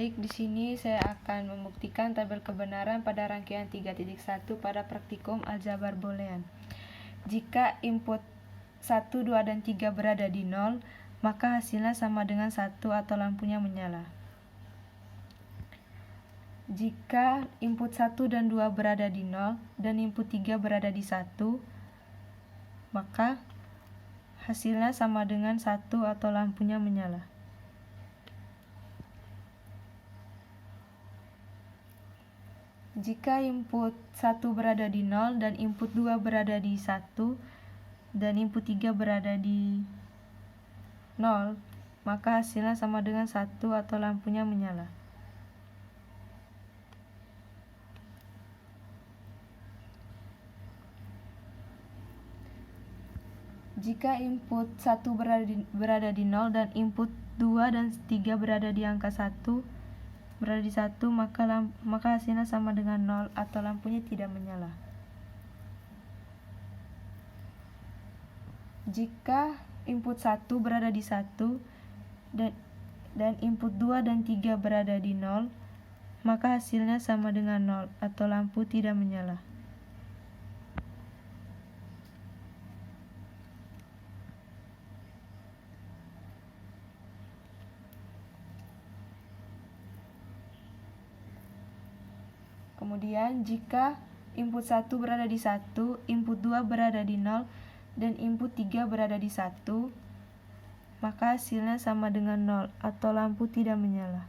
Baik, di sini saya akan membuktikan tabel kebenaran pada rangkaian 3.1 pada praktikum aljabar boolean. Jika input 1, 2, dan 3 berada di 0, maka hasilnya sama dengan 1 atau lampunya menyala. Jika input 1 dan 2 berada di 0 dan input 3 berada di 1, maka hasilnya sama dengan 1 atau lampunya menyala. Jika input 1 berada di 0 dan input 2 berada di 1 dan input 3 berada di 0, maka hasilnya sama dengan 1 atau lampunya menyala. Jika input 1 berada di 0 dan input 2 dan 3 berada di angka 1, maka hasilnya sama dengan 0 atau lampunya tidak menyala. Jika input 1 berada di 1 dan input 2 dan 3 berada di 0, maka hasilnya sama dengan 0 atau lampu tidak menyala. Kemudian jika input 1 berada di 1, input 2 berada di 0, dan input 3 berada di 1, maka hasilnya sama dengan 0 atau lampu tidak menyala.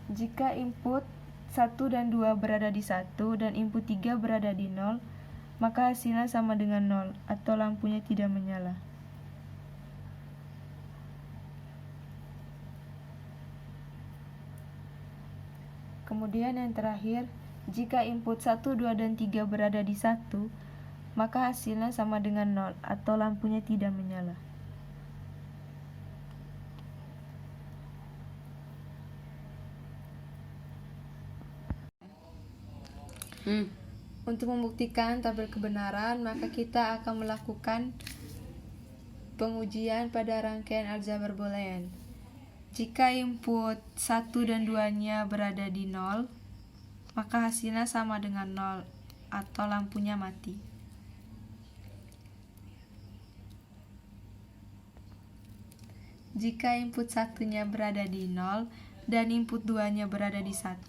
Jika input 1 dan 2 berada di 1 dan input 3 berada di 0, maka hasilnya sama dengan 0 atau lampunya tidak menyala. Kemudian yang terakhir, jika input 1, 2, dan 3 berada di 1, maka hasilnya sama dengan 0 atau lampunya tidak menyala. Untuk membuktikan tabel kebenaran, maka kita akan melakukan pengujian pada rangkaian aljabar boolean. Jika input 1 dan 2-nya berada di 0, maka hasilnya sama dengan 0 atau lampunya mati. Jika input 1-nya berada di 0 dan input 2-nya berada di 1,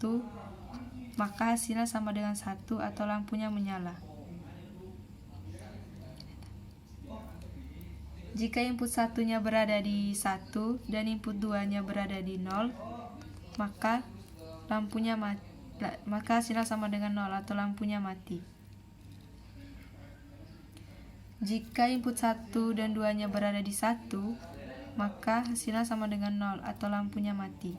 maka hasilnya sama dengan 1 atau lampunya menyala. Jika input 1-nya berada di 1 dan input 2-nya berada di 0, maka hasilnya sama dengan 0 atau lampunya mati. Jika input 1 dan 2-nya berada di 1, maka hasilnya sama dengan 0 atau lampunya mati.